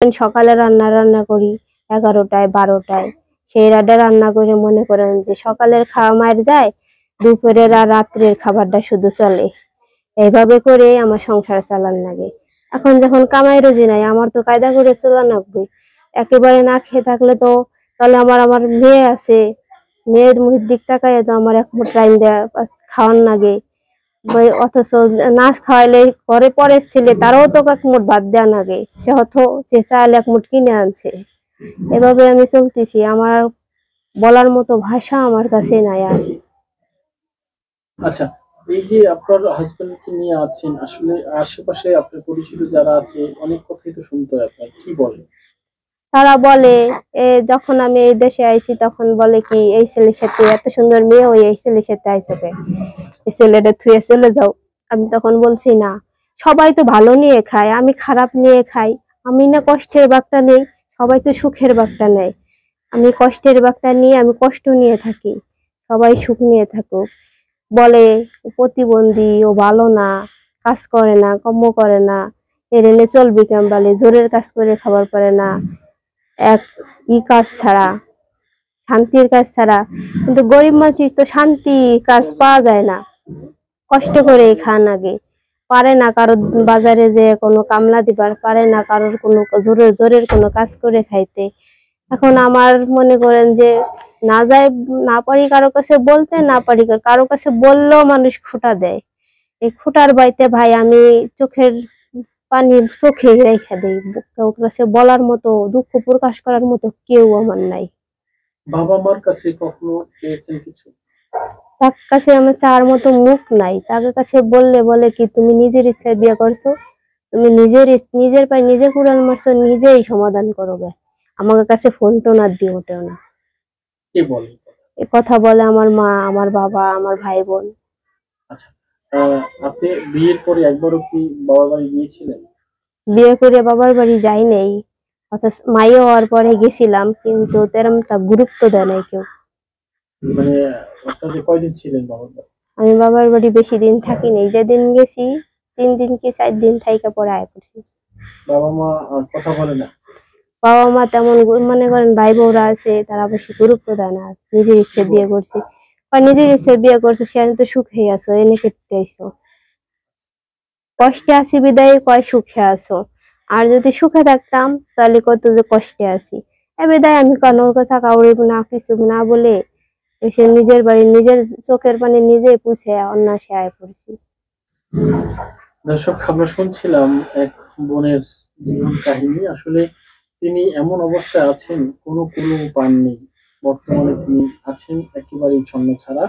সকালে রান্না করি 11টায় 12টায়, সেই রান্না করে মনে করেন যে সকালের খাওয়া মায়ের যায়, দুপুরের আর রাত্রের খাবারটা শুধু চলে। এইভাবে করে আমার সংসার চালান লাগে। এখন যখন কামাই রুজি নাই, আমার তো কায়দা করে চলা লাগবে। একেবারে না খেয়ে থাকলে তো তাহলে আমার মেয়ে আছে, মেয়ের মুখের দিক তাকায় তো আমার এক মুঠ টাইম দেওয়া খাওয়ান লাগে। অথচ না খাওয়াইলে ঘরে পরের ছেলে তারাও তো এক মুঠ ভাত দেওয়া লাগে, যেহেতু যে চাল এক মুঠ কিনে আনছে। এভাবে আমি চলতেছি, আমার বলার মতো ভাষা আমার কাছে নাই আর। আচ্ছা, এই যে আপনার হাজবেন্ডকে নিয়ে আছেন, আসলে আশেপাশে আপনার পরিচিত যারা আছে অনেক কথাই তো শুনতে হয়, আপনার কি বলে? তারা বলে যখন আমি এই দেশে আইছি তখন বলে কি এই ছেলের সাথে, এত সুন্দর মেয়ে ওই এই ছেলের সাথে আইসবে, এই ছেলেটা থুয়ে চলে যাও। আমি তখন বলছি না, সবাই তো ভালো নিয়ে খায়, আমি খারাপ নিয়ে খাই। আমি না কষ্টের বাগটা নেই, সবাই তো সুখের বাগটা নেয়। আমি কষ্টের বাগটা নিয়ে আমি কষ্ট নিয়ে থাকি, সবাই সুখ নিয়ে থাকুক। বলে প্রতিবন্ধী, ও ভালো না, কাজ করে না, কর্ম করে না, এর এনে চলবে কেমন, বলে জোরের কাজ করে খাবার পারে না, এক কাজ ছাড়া, শান্তির কাজ ছাড়া। কিন্তু গরিব মানুষ তো শান্তি কাজ পাওয়া যায় না, কষ্ট করে খান আগে, পারে না কারোর বাজারে যে কোনো কামলা দিবার, পারে না কারোর কোনো জোরের কোনো কাজ করে খাইতে। এখন আমার মনে করেন যে না যায়, না পারি কারো কাছে বলতে, না পারি কারো কাছে বললেও মানুষ খুঁটা দেয়। এই খুঁটার বাইতে ভাই আমি চোখের পানি চোখে রেখে দেই, কারো কাছে বলার মতো, দুঃখ প্রকাশ করার মতো কেউ আমার নাই। বাবা মার কাছে কখনো চেয়েছেন কিছু? তার কাছে আমার চাওয়ার মতো মুখ নাই। তাদের কাছে বললে বলে কি তুমি নিজের ইচ্ছায় বিয়ে করছো, তুমি নিজের পায়ে নিজে কুড়াল মারছো, নিজেই সমাধান করবে। আমার কাছে ফোন টোন আর দিয়ে ওঠেও না। কে বলে? এ কথা বলে আমার মা, আমার বাবা, আমার ভাই বোন। আচ্ছা, আপনি বিয়ের পরে একবারও কি বাবার বাড়ি গিয়েছিলেন? বিয়ে করে বাবার বাড়ি যাই নাই, অথচ মাইয়ে হওয়ার পরে গেছিলাম, কিন্তু তেরমটা গুরুত্ব দেয় নাই কেউ। মানে আপনাদের কয়দিন ছিলেন বাবার বাড়ি? আমি বাবার বাড়ি বেশি দিন থাকি নাই, যেদিন গেছি 3 দিন কি 4 দিন থাইকা পরে আয় করছি। বাবা মা কথা বলে না? বাবা মা তেমন মনে করেন ভাই বউরা আছে, তারা বেশি গুরুত্ব দেয় না। নিজের ইচ্ছে বিয়ে করছি, নিজের ইচ্ছে বিয়ে করছো, সে তো সুখে আছো, এনে খেতে আইসো, কষ্টে আছি বিদায় কয় সুখে আছো। আর যদি সুখে থাকতাম তাহলে কত যে কষ্টে আছি। এ বিদায় আমি কোনো কথা কাউরে না কিছু না বলে এসে নিজের বাড়ি নিজের চোখের পানি নিজে পুছে অন্য সে আয় পড়ছি। দর্শক, আমরা শুনছিলাম এক বোনের জীবন কাহিনী। আসলে তিনি এমন অবস্থায় আছেন, কোনো পাননি। বর্তমানে তিনি আছেন একেবারেই ছন্ন ছাড়া।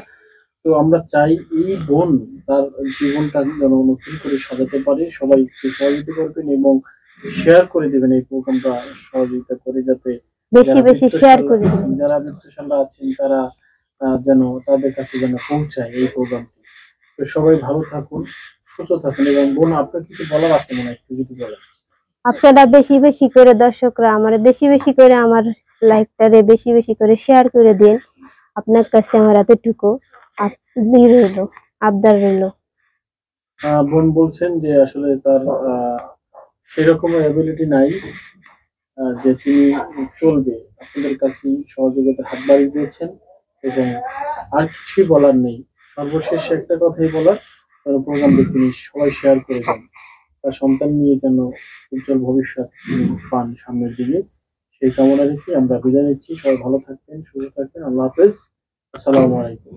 তো আমরা চাই এই বোন তার জীবনটা যেন নতুন করে সাজাতে পারে। সবাই একটু সহযোগিতা করবেন এবং শেয়ার করে দিবেন এই প্রোগ্রামটা, সহযোগিতা করে, যাতে বেশি বেশি শেয়ার করে দিবেন। যারা বৃত্তশালা আছেন তারা যেন তাদের কাছে যেন পৌঁছায় এই প্রোগ্রামটি। তো সবাই ভালো থাকুন, সুস্থ থাকুন। এবং বোন, আপনার কিছু বলার আছে মনে হয়, একটু যদি বলেন। আপনারা বেশি বেশি করে, দর্শকরা আমার বেশি বেশি করে আমার লাইভটারে বেশি বেশি করে শেয়ার করে দিন। আপনার কাছে আমার এতটুকু রইল, আবদার রইল। বোন বলছেন যে আসলে তার সেরকম অ্যাবিলিটি নাই যে তিনি চলবে। আপনাদের কাছে সহযোগিতার হাত বাড়িয়ে দিয়েছেন এবং আর কিছুই বলার নেই। সর্বশেষ একটা কথাই বলার, প্রোগ্রামটি তিনি সবাই শেয়ার করে দেন। তার সন্তান নিয়ে যেন উজ্জ্বল ভবিষ্যৎ পান সামনের দিকে, সেই কামনা রেখে আমরা বিদায় নিচ্ছি। সবাই ভালো থাকবেন, সুস্থ থাকবেন। আল্লাহ হাফেজ। আসসালামু আলাইকুম।